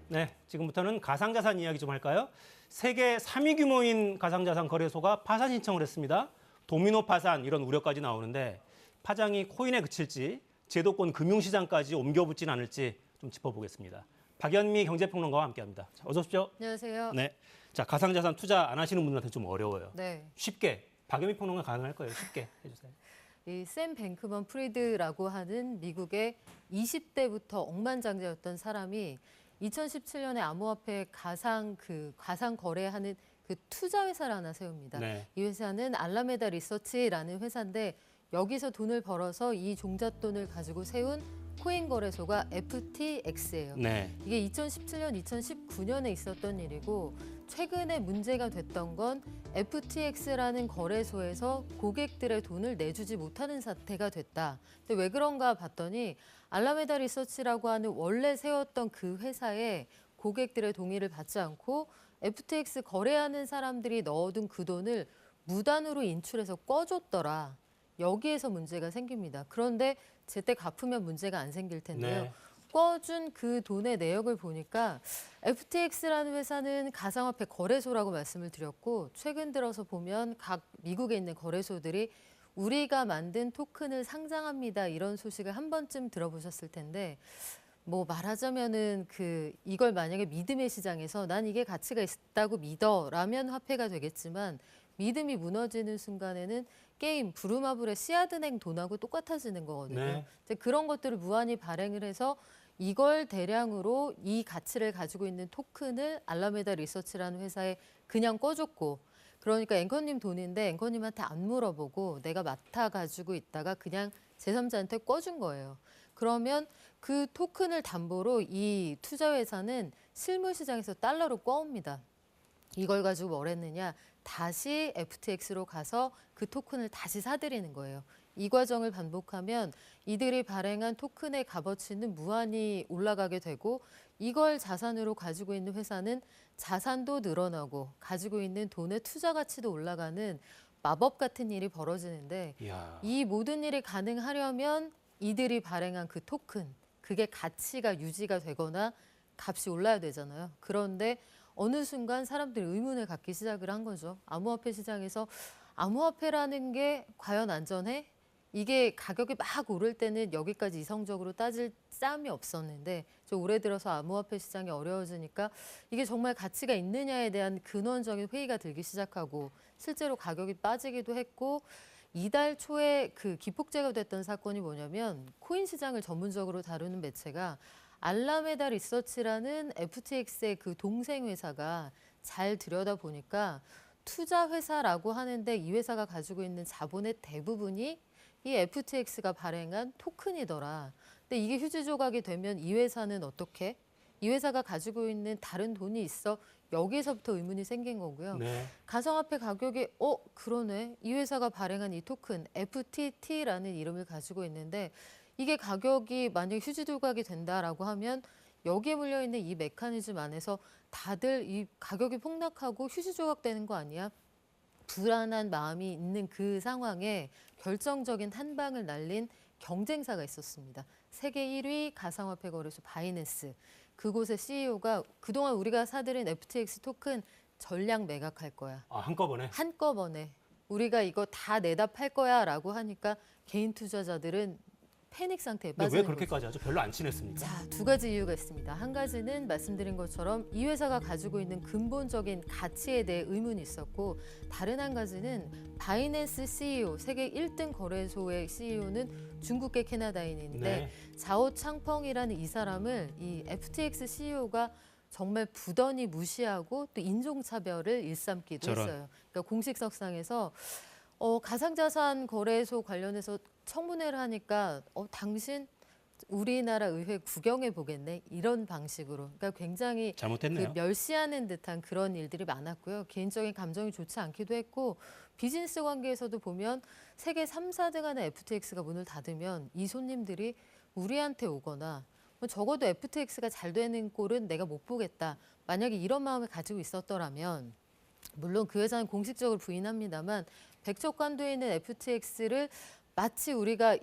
네, 지금부터는 가상자산 이야기 좀 할까요? 세계 3위 규모인 가상자산 거래소가 파산 신청을 했습니다. 도미노 파산 이런 우려까지 나오는데 파장이 코인에 그칠지 제도권 금융시장까지 옮겨붙진 않을지 좀 짚어보겠습니다. 박연미 경제평론가와 함께합니다. 어서 오십시오. 안녕하세요. 네, 자 가상자산 투자 안 하시는 분들한테 좀 어려워요. 네. 쉽게 박연미 평론가 가능할 거예요. 쉽게 해주세요. 이 샘 뱅크먼 프리드라고 하는 미국의 20대부터 억만장자였던 사람이 2017년에 암호화폐 가상 거래하는 그 투자 회사를 하나 세웁니다. 네. 이 회사는 알라메다 리서치라는 회사인데 여기서 돈을 벌어서 이 종잣돈을 가지고 세운 코인 거래소가 FTX예요. 네. 이게 2017년, 2019년에 있었던 일이고 최근에 문제가 됐던 건 FTX라는 거래소에서 고객들의 돈을 내주지 못하는 사태가 됐다. 근데 왜 그런가 봤더니 알라메다 리서치라고 하는 원래 세웠던 그 회사에 고객들의 동의를 받지 않고 FTX 거래하는 사람들이 넣어둔 그 돈을 무단으로 인출해서 꺼줬더라. 여기에서 문제가 생깁니다. 그런데 제때 갚으면 문제가 안 생길 텐데요. 네. 꺼준 그 돈의 내역을 보니까 FTX라는 회사는 가상화폐 거래소라고 말씀을 드렸고 최근 들어서 보면 각 미국에 있는 거래소들이 우리가 만든 토큰을 상장합니다. 이런 소식을 한 번쯤 들어보셨을 텐데 뭐 말하자면은 이걸 만약에 믿음의 시장에서 난 이게 가치가 있다고 믿어라면 화폐가 되겠지만 믿음이 무너지는 순간에는 게임 부루마블의 씨앗은행 돈하고 똑같아지는 거거든요. 네. 이제 그런 것들을 무한히 발행을 해서 이걸 대량으로 이 가치를 가지고 있는 토큰을 알라메다 리서치라는 회사에 그냥 꺼줬고 그러니까 앵커님 돈인데 앵커님한테 안 물어보고 내가 맡아가지고 있다가 그냥 제3자한테 꺼준 거예요. 그러면 그 토큰을 담보로 이 투자회사는 실물시장에서 달러로 꺼옵니다. 이걸 가지고 뭘 했느냐? 다시 FTX로 가서 그 토큰을 다시 사들이는 거예요. 이 과정을 반복하면 이들이 발행한 토큰의 값어치는 무한히 올라가게 되고 이걸 자산으로 가지고 있는 회사는 자산도 늘어나고 가지고 있는 돈의 투자 가치도 올라가는 마법 같은 일이 벌어지는데 이야. 이 모든 일이 가능하려면 이들이 발행한 그 토큰, 그게 가치가 유지가 되거나 값이 올라야 되잖아요. 그런데 어느 순간 사람들이 의문을 갖기 시작을 한 거죠. 암호화폐 시장에서 암호화폐라는 게 과연 안전해? 이게 가격이 막 오를 때는 여기까지 이성적으로 따질 싸움이 없었는데 올해 들어서 암호화폐 시장이 어려워지니까 이게 정말 가치가 있느냐에 대한 근원적인 회의가 들기 시작하고 실제로 가격이 빠지기도 했고 이달 초에 그 기폭제가 됐던 사건이 뭐냐면 코인 시장을 전문적으로 다루는 매체가 알라메다 리서치라는 FTX의 그 동생 회사가 잘 들여다보니까 투자 회사라고 하는데 이 회사가 가지고 있는 자본의 대부분이 이 FTX가 발행한 토큰이더라. 근데 이게 휴지 조각이 되면 이 회사는 어떻게? 이 회사가 가지고 있는 다른 돈이 있어 여기에서부터 의문이 생긴 거고요. 네. 가상화폐 가격이 그러네. 이 회사가 발행한 이 토큰 FTT라는 이름을 가지고 있는데 이게 가격이 만약에 휴지 조각이 된다라고 하면 여기에 물려있는 이 메커니즘 안에서 다들 이 가격이 폭락하고 휴지 조각되는 거 아니야? 불안한 마음이 있는 그 상황에 결정적인 한 방을 날린 경쟁사가 있었습니다. 세계 1위 가상화폐 거래소 바이낸스. 그곳의 CEO가 그동안 우리가 사들인 FTX 토큰 전량 매각할 거야. 아, 한꺼번에? 한꺼번에. 우리가 이거 다 내다 팔 거야 라고 하니까 개인 투자자들은 패닉 상태에 근데 빠지는 왜 그렇게까지 하죠? 별로 안 친했습니까? 자, 두 가지 이유가 있습니다. 한 가지는 말씀드린 것처럼 이 회사가 가지고 있는 근본적인 가치에 대해 의문이 있었고 다른 한 가지는 바이낸스 CEO, 세계 1등 거래소의 CEO는 중국계 캐나다인인데 네. 자오 창펑이라는 이 사람을 이 FTX CEO가 정말 부단히 무시하고 또 인종차별을 일삼기도 저런. 했어요. 그러니까 공식석상에서 가상자산 거래소 관련해서 청문회를 하니까 당신 우리나라 의회 구경해 보겠네 이런 방식으로 그러니까 굉장히 잘못했네요. 멸시하는 듯한 그런 일들이 많았고요. 개인적인 감정이 좋지 않기도 했고 비즈니스 관계에서도 보면 세계 3, 4등 하는 FTX가 문을 닫으면 이 손님들이 우리한테 오거나 뭐 적어도 FTX가 잘 되는 꼴은 내가 못 보겠다. 만약에 이런 마음을 가지고 있었더라면 물론 그 회사는 공식적으로 부인합니다만 백척간도에 있는 FTX를 마치 우리가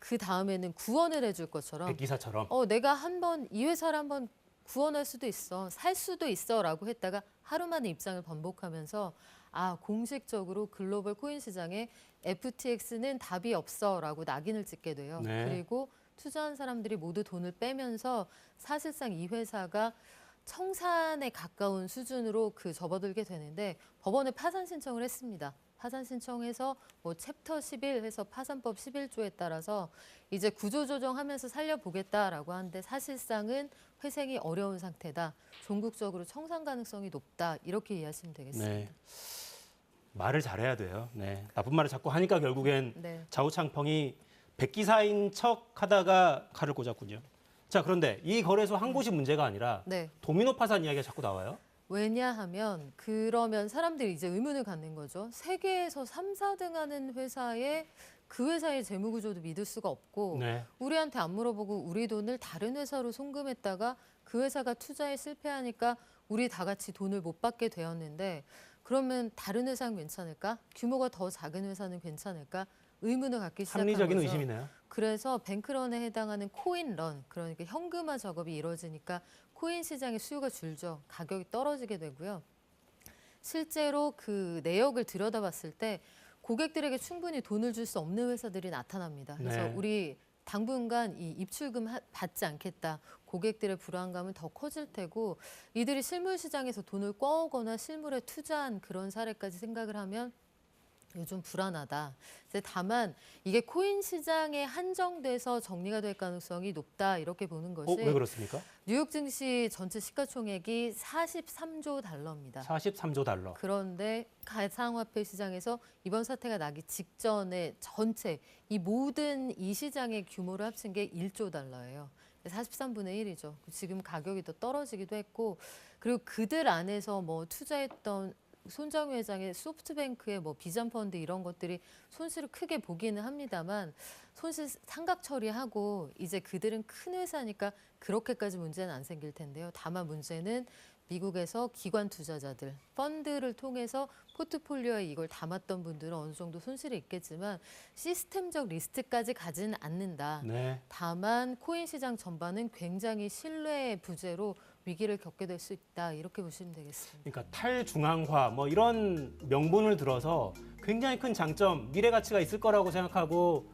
그 다음에는 구원을 해줄 것처럼 백기사처럼. 내가 한번 이 회사를 한번 구원할 수도 있어, 살 수도 있어라고 했다가 하루 만에 입장을 번복하면서 공식적으로 글로벌 코인 시장에 FTX는 답이 없어라고 낙인을 찍게 돼요. 네. 그리고 투자한 사람들이 모두 돈을 빼면서 사실상 이 회사가 청산에 가까운 수준으로 접어들게 되는데 법원에 파산 신청을 했습니다. 파산 신청해서 챕터 11 해서 파산법 11조에 따라서 이제 구조조정하면서 살려보겠다라고 하는데 사실상은 회생이 어려운 상태다. 종국적으로 청산 가능성이 높다. 이렇게 이해하시면 되겠습니다. 네. 말을 잘해야 돼요. 네. 나쁜 말을 자꾸 하니까 결국엔 네. 좌우창펑이 백기사인 척 하다가 칼을 꽂았군요. 자, 그런데 이 거래소 한 곳이 문제가 아니라 네. 도미노 파산 이야기가 자꾸 나와요. 왜냐하면 그러면 사람들이 이제 의문을 갖는 거죠. 세계에서 3, 4등 하는 회사에 그 회사의 재무 구조도 믿을 수가 없고 네. 우리한테 안 물어보고 우리 돈을 다른 회사로 송금했다가 그 회사가 투자에 실패하니까 우리 다 같이 돈을 못 받게 되었는데 그러면 다른 회사는 괜찮을까? 규모가 더 작은 회사는 괜찮을까? 의문을 갖기 시작한 합리적인 거죠. 의심이네요. 그래서 뱅크런에 해당하는 코인런, 그러니까 현금화 작업이 이루어지니까 코인 시장의 수요가 줄죠. 가격이 떨어지게 되고요. 실제로 그 내역을 들여다봤을 때 고객들에게 충분히 돈을 줄 수 없는 회사들이 나타납니다. 그래서 네. 우리 당분간 이 입출금 받지 않겠다. 고객들의 불안감은 더 커질 테고 이들이 실물 시장에서 돈을 꿔오거나 실물에 투자한 그런 사례까지 생각을 하면 요즘 불안하다. 다만 이게 코인 시장에 한정돼서 정리가 될 가능성이 높다 이렇게 보는 것이 왜 그렇습니까? 뉴욕 증시 전체 시가총액이 43조 달러입니다. 43조 달러. 그런데 가상화폐 시장에서 이번 사태가 나기 직전에 전체 이 모든 이 시장의 규모를 합친 게 1조 달러예요. 43분의 1이죠. 지금 가격이 더 떨어지기도 했고 그리고 그들 안에서 투자했던 손정희 회장의 소프트뱅크의 비전펀드 이런 것들이 손실을 크게 보기는 합니다만 손실 상각 처리하고 이제 그들은 큰 회사니까 그렇게까지 문제는 안 생길 텐데요. 다만 문제는 미국에서 기관 투자자들, 펀드를 통해서 포트폴리오에 이걸 담았던 분들은 어느 정도 손실이 있겠지만 시스템적 리스크까지 가지는 않는다. 네. 다만 코인 시장 전반은 굉장히 신뢰의 부재로 위기를 겪게 될 수 있다. 이렇게 보시면 되겠습니다. 그러니까 탈중앙화 이런 명분을 들어서 굉장히 큰 장점, 미래 가치가 있을 거라고 생각하고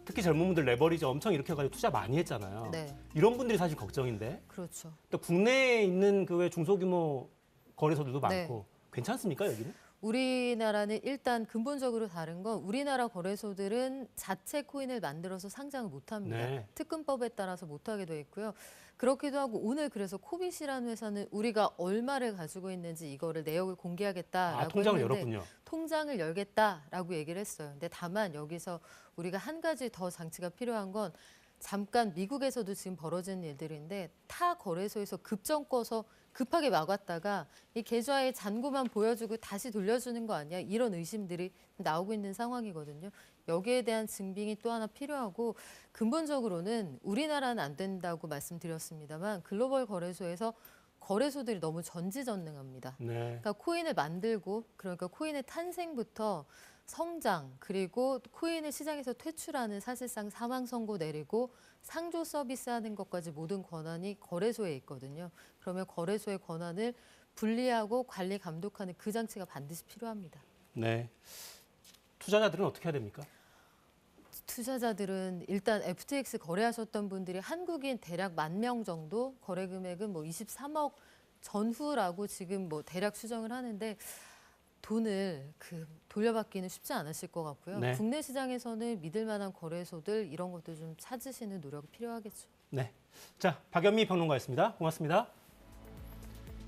특히 젊은 분들 레버리지 엄청 일으켜가지고 투자 많이 했잖아요. 네, 이런 분들이 사실 걱정인데 그렇죠. 또 국내에 있는 그 외 중소규모 거래소들도 네. 많고 괜찮습니까 여기는? 우리나라는 일단 근본적으로 다른 건 우리나라 거래소들은 자체 코인을 만들어서 상장을 못합니다. 네. 특근법에 따라서 못하게 돼 있고요. 그렇기도 하고 오늘 그래서 코빗이라는 회사는 우리가 얼마를 가지고 있는지 이거를 내역을 공개하겠다라고 통장을 했는데 열었군요. 통장을 열겠다라고 얘기를 했어요. 근데 다만 여기서 우리가 한 가지 더 장치가 필요한 건 잠깐 미국에서도 지금 벌어지는 일들인데 타 거래소에서 급정 꺼서 급하게 막았다가 이 계좌의 잔고만 보여주고 다시 돌려주는 거 아니야? 이런 의심들이 나오고 있는 상황이거든요. 여기에 대한 증빙이 또 하나 필요하고 근본적으로는 우리나라는 안 된다고 말씀드렸습니다만 글로벌 거래소에서 거래소들이 너무 전지전능합니다. 네. 그러니까 코인을 만들고 그러니까 코인의 탄생부터 성장 그리고 코인을 시장에서 퇴출하는 사실상 사망 선고 내리고 상조 서비스하는 것까지 모든 권한이 거래소에 있거든요. 그러면 거래소의 권한을 분리하고 관리 감독하는 그 장치가 반드시 필요합니다. 네. 투자자들은 어떻게 해야 됩니까? 투자자들은 일단 FTX 거래하셨던 분들이 한국인 대략 10,000명 정도 거래 금액은 23억 전후라고 지금 대략 추정을 하는데 돈을 돌려받기는 쉽지 않으실 것 같고요. 네. 국내 시장에서는 믿을 만한 거래소들 이런 것도 좀 찾으시는 노력이 필요하겠죠. 네. 자, 박연미 평론가였습니다. 고맙습니다.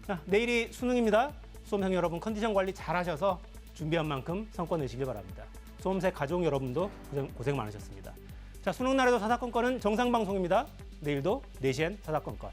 자, 내일이 수능입니다. 수험생 여러분 컨디션 관리 잘 하셔서 준비한 만큼 성과 내시길 바랍니다. 수험생 가족 여러분도 고생 많으셨습니다. 자, 수능 날에도 사사건건은 정상방송입니다. 내일도 4시엔 사사건건.